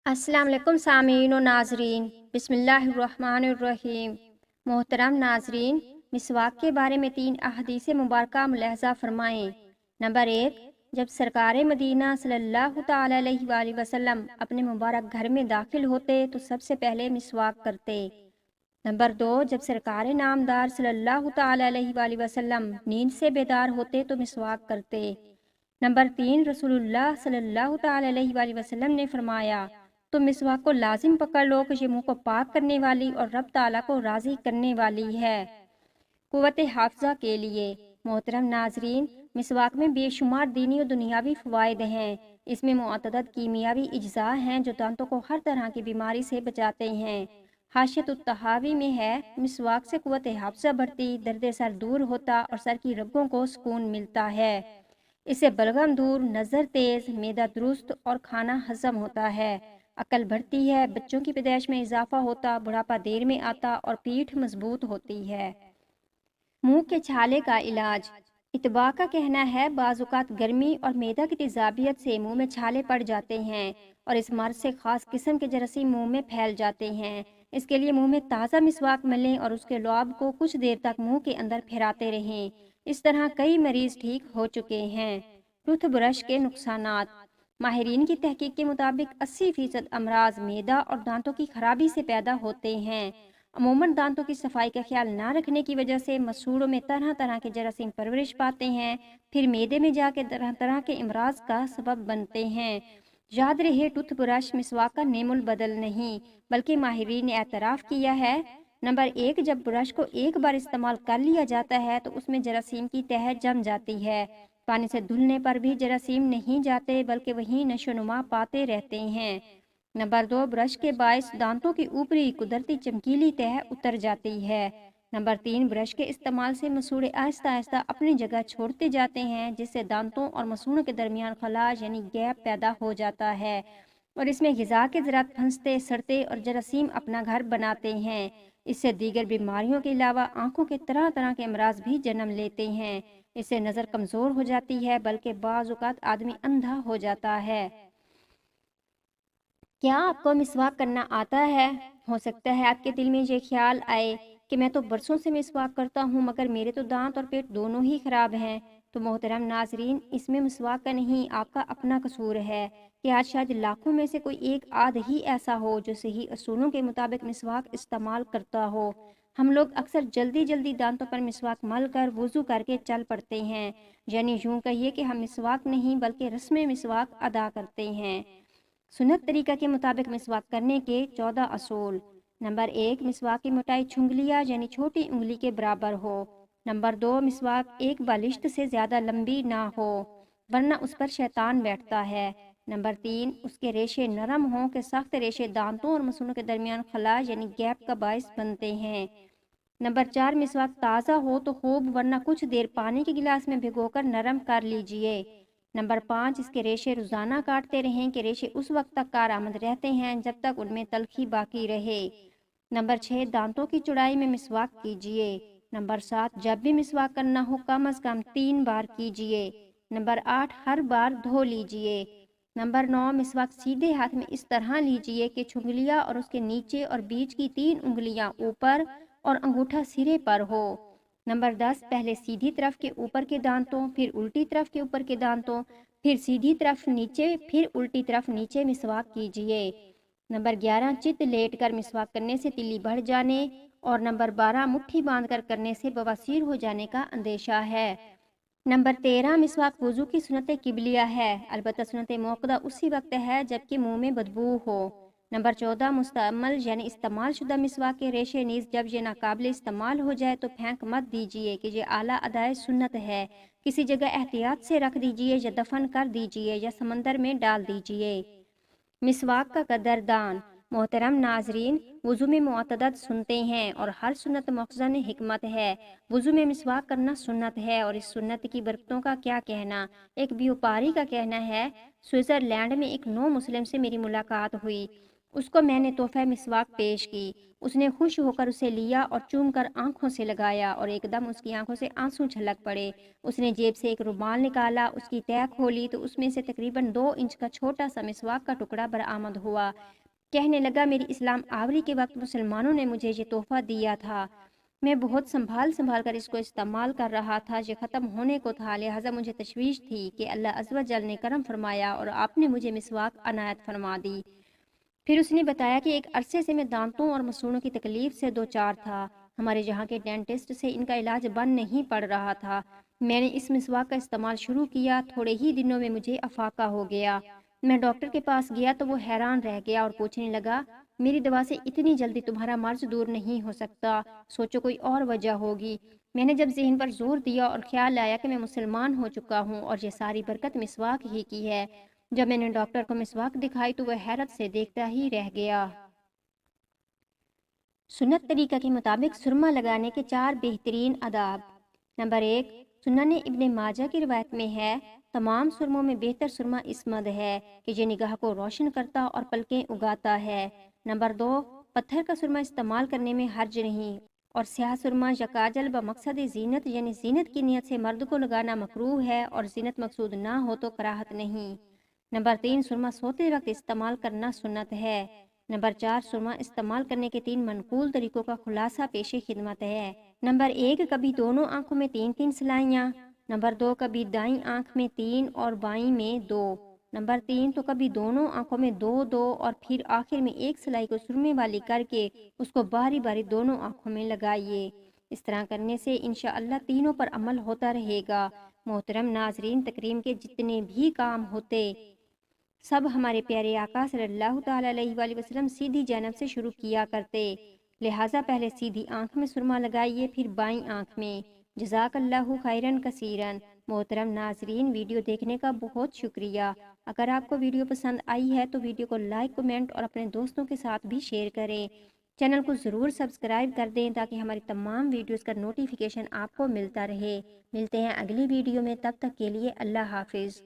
अस्सलाम वालेकुम सामीन व नाजरीन, बिस्मिल्लाहिर्रहमानिर्रहीम। मोहतरम नाजरीन, मिसवाक के बारे में 3 अहदीस मुबारका मुलाहजा फरमाएँ। नंबर 1, जब सरकार मदीना सल्लल्लाहु तआला अलैहि वसल्लम अपने मुबारक घर में दाखिल होते तो सबसे पहले मिसवाक करते। नंबर 2, जब सरकार नामदार सल्लल्लाहु तआला अलैहि वसल्लम नींद से बेदार होते तो मिसवाक करते। नंबर 3, रसूलुल्लाह सल्लल्लाहु तआला अलैहि वसल्लम ने फरमाया, तुम मिसवाक को लाजिम पकड़ लो कि ये मुंह को पाक करने वाली और रब ताला को राज़ी करने वाली है। कुव्वत हाफ़िज़ा के लिए मोहतरम नाजरीन, मिसवाक में बेशुमार दीनी और दुनियावी फ़वाइद हैं। इसमें मुअत्तदद कीमियावी अज्जा हैं जो दांतों को हर तरह की बीमारी से बचाते हैं। हाशियतुत तहावी में है, मिसवाक से कुव्वत हाफ़िज़ा बढ़ती, दर्द सर दूर होता और सर की रगों को सुकून मिलता है। इससे बलगम दूर, नज़र तेज़, मैदा दुरुस्त और खाना हज़म होता है। अकल बढ़ती है, बच्चों की पैदाइश में इजाफा होता, बुढ़ापा देर में आता और पीठ मजबूत होती है। मुंह के छाले का इलाज। इतबा का कहना है, बाज़-औक़ात गर्मी और मैदा की तेज़ाबियत से मुंह में छाले पड़ जाते हैं और इस मर्ज़ से ख़ास किस्म के जरासीम मुंह में फैल जाते हैं। इसके लिए मुंह में ताज़ा मिसवाक मलें और उसके लुआब को कुछ देर तक मुंह के अंदर फिराते रहें। इस तरह कई मरीज़ ठीक हो चुके हैं। टूथब्रश के नुकसानात। माहिरीन की तहकीक के मुताबिक 80% अमराज मैदा और दांतों की खराबी से पैदा होते हैं। अमूमन दांतों की सफाई का ख्याल ना रखने की वजह से मसूड़ों में तरह तरह के जरासीम परवरिश पाते हैं, फिर मैदे में जाके तरह तरह के अमराज का सबब बनते हैं। याद रहे, टूथब्रश मिसवाक का नेमुल बदल नहीं, बल्कि माहिरीन ने एतराफ़ किया है। नंबर 1, जब ब्रश को एक बार इस्तेमाल कर लिया जाता है तो उसमें जरासीम की तह जम जाती है। पानी से धुलने पर भी जरासीम नहीं जाते, बल्कि वहीं नशोनुमा पाते रहते हैं। नंबर 2, ब्रश के बायस दांतों की ऊपरी कुदरती चमकीली तह उतर जाती है। नंबर 3, ब्रश के इस्तेमाल से मसूड़े आहिस्ता आहिस्ता अपनी जगह छोड़ते जाते हैं, जिससे दांतों और मसूड़ों के दरमियान खला यानी गैप पैदा हो जाता है और इसमें ग़िज़ा के ज़रात फंसते, सड़ते और जरासीम अपना घर बनाते हैं। इससे दीगर बीमारियों के अलावा आँखों के तरह तरह के अमराज भी जन्म लेते हैं। इससे नज़र कमज़ोर हो जाती है, बल्कि बाज़ औक़ात आदमी अंधा हो जाता है। क्या आपको मिसवाक करना आता है? हो सकता है आपके दिल में ये ख्याल आए कि मैं तो बरसों से मिसवाक करता हूँ, मगर मेरे तो दांत और पेट दोनों ही खराब हैं। तो मोहतरम नाजरीन, इसमें मिसवाक का नहीं, आपका अपना कसूर है कि आज शायद लाखों में से कोई एक आध ही ऐसा हो जो सही असूलों के मुताबिक मिसवाक इस्तेमाल करता हो। हम लोग अक्सर जल्दी जल्दी दांतों पर मिसवाक मल कर वुज़ू करके चल पड़ते हैं, यानी यूँ कहिए कि हम मिसवाक नहीं बल्कि रस्म मिसवाक अदा करते हैं। सुन्नत तरीका के मुताबिक मिसवाक करने के 14 असूल। नंबर 1, मिसवाक की मोटाई छुंगलिया यानी छोटी उंगली के बराबर हो। नंबर 2, मिसवाक एक बालिश्त से ज़्यादा लंबी ना हो, वरना उस पर शैतान बैठता है। नंबर 3, उसके रेशे नरम हों कि सख्त रेशे दांतों और मसूड़ों के दरमियान खला यानी गैप का बायस बनते हैं। नंबर 4, मिसवाक ताज़ा हो तो खूब, वरना कुछ देर पानी के गिलास में भिगोकर नरम कर लीजिए। नंबर 5, इसके रेशे रोज़ाना काटते रहें कि रेशे उस वक्त तक कारआमद रहते हैं जब तक उनमें तलखी बाकी रहे। नंबर 6, दांतों की चौड़ाई में मिसवाक कीजिए। नंबर 7, जब भी मिसवाक करना हो कम अज़ कम 3 बार कीजिए। नंबर 8, हर बार धो लीजिए। नंबर 9, मिसवाक सीधे हाथ में इस तरह लीजिए कि छुंगलिया और उसके नीचे और बीच की 3 उंगलियां ऊपर और अंगूठा सिरे पर हो। नंबर 10, पहले सीधी तरफ के ऊपर के दांतों, फिर उल्टी तरफ के ऊपर के दांतों, फिर सीधी तरफ नीचे, फिर उल्टी तरफ नीचे मिसवाक कीजिए। नंबर 11, चित लेट कर मिसवाक करने से तिल्ली बढ़ जाने और नंबर 12, मुट्ठी बांध कर करने से बवासीर हो जाने का अंदेशा है। नंबर 13, मिसवाक वुज़ू की सुन्नत किबलिया है, अलबत्ता सुन्नत मौक़ूदा उसी वक्त है जबकि मुंह में बदबू हो। नंबर 14, मुस्तअमल यानी इस्तेमाल शुदा मिसवाक के रेशे नीज़ जब ये नाकाबिल इस्तेमाल हो जाए तो फेंक मत दीजिए कि ये आला अदाए सुन्नत है। किसी जगह एहतियात से रख दीजिए या दफन कर दीजिए या समंदर में डाल दीजिए। मिसवाक का कदरदान। मोहतरम नाजरीन, वुज़ू में मुअत्तदद सुनते हैं और हर सुन्नत मौक़ज़न हिकमत है। वुज़ू में मिसवाक करना सुन्नत है और इस सुन्नत की बरकतों का क्या कहना। एक व्यापारी का कहना है, स्विट्ज़रलैंड में एक नो मुस्लिम से मेरी मुलाकात हुई। اس کو میں نے تحفہ مسواک پیش کی۔ اس نے خوش ہو کر اسے لیا اور چوم کر آنکھوں سے لگایا اور ایک دم اس کی آنکھوں سے آنسو چھلک پڑے۔ اس نے جیب سے ایک رومال نکالا، اس کی تہ کھولی تو اس میں سے تقریباً 2 انچ کا چھوٹا سا مسواک کا ٹکڑا برآمد ہوا۔ کہنے لگا، میری اسلام آوری کے وقت مسلمانوں نے مجھے یہ تحفہ دیا تھا۔ میں بہت سنبھال کر اس کو استعمال کر رہا تھا۔ یہ ختم ہونے کو تھا، لہٰذا مجھے تشویش تھی کہ اللہ عز و جل نے کرم فرمایا اور آپ نے مجھے مسواک عنایت فرما دی۔ پھر اس نے بتایا کہ ایک عرصے سے میں دانتوں اور مسوڑوں کی تکلیف سے دوچار تھا۔ ہمارے یہاں کے ڈینٹسٹ سے ان کا علاج بند نہیں پڑ رہا تھا۔ میں نے اس مسواک کا استعمال شروع کیا، تھوڑے ہی دنوں میں مجھے افاقہ ہو گیا۔ میں ڈاکٹر کے پاس گیا تو وہ حیران رہ گیا اور پوچھنے لگا، میری دوا سے اتنی جلدی تمہارا مرض دور نہیں ہو سکتا، سوچو کوئی اور وجہ ہوگی۔ میں نے جب ذہن پر زور دیا اور خیال آیا کہ میں مسلمان ہو چکا ہوں اور یہ ساری برکت مسواک ہی کی ہے، جب میں نے ڈاکٹر کو مسواک دکھائی تو وہ حیرت سے دیکھتا ہی رہ گیا۔ سنت طریقہ کے مطابق سرما لگانے کے 4 بہترین آداب۔ نمبر 1، سنن ابن ماجہ کی روایت میں ہے، تمام سرموں میں بہتر سرما اسمد ہے کہ یہ نگاہ کو روشن کرتا اور پلکیں اگاتا ہے۔ نمبر 2، پتھر کا سرما استعمال کرنے میں حرج نہیں اور سیاہ سرما یا کاجل بمقصد زینت یعنی زینت کی نیت سے مرد کو لگانا مکروہ ہے اور زینت مقصود نہ ہو تو کراہت نہیں۔ نمبر 3، سرما سوتے وقت استعمال کرنا سنت ہے۔ نمبر 4، سرما استعمال کرنے کے 3 منقول طریقوں کا خلاصہ پیش خدمت ہے۔ نمبر 1، کبھی دونوں آنکھوں میں 3 سلائیاں۔ نمبر 2، کبھی دائیں آنکھ میں 3 اور بائیں میں 2۔ نمبر 3، تو کبھی دونوں آنکھوں میں 2 اور پھر آخر میں 1 سلائی کو سرمے والی کر کے اس کو باری باری دونوں آنکھوں میں لگائیے۔ اس طرح کرنے سے انشاءاللہ تینوں پر عمل ہوتا رہے گا۔ محترم ناظرین، تکریم کے جتنے بھی کام ہوتے سب ہمارے پیارے آقا صلی اللہ تعالیٰ علیہ وآلہ وسلم سیدھی جانب سے شروع کیا کرتے، لہٰذا پہلے سیدھی آنکھ میں سرما لگائیے، پھر بائیں آنکھ میں۔ جزاک اللہ خیرن کثیرن۔ محترم ناظرین، ویڈیو دیکھنے کا بہت شکریہ۔ اگر آپ کو ویڈیو پسند آئی ہے تو ویڈیو کو لائک، کمنٹ اور اپنے دوستوں کے ساتھ بھی شیئر کریں۔ چینل کو ضرور سبسکرائب کر دیں تاکہ ہماری تمام ویڈیوز کا نوٹیفیکیشن آپ کو ملتا رہے۔ ملتے ہیں اگلی ویڈیو میں، تب تک کے لیے اللہ حافظ۔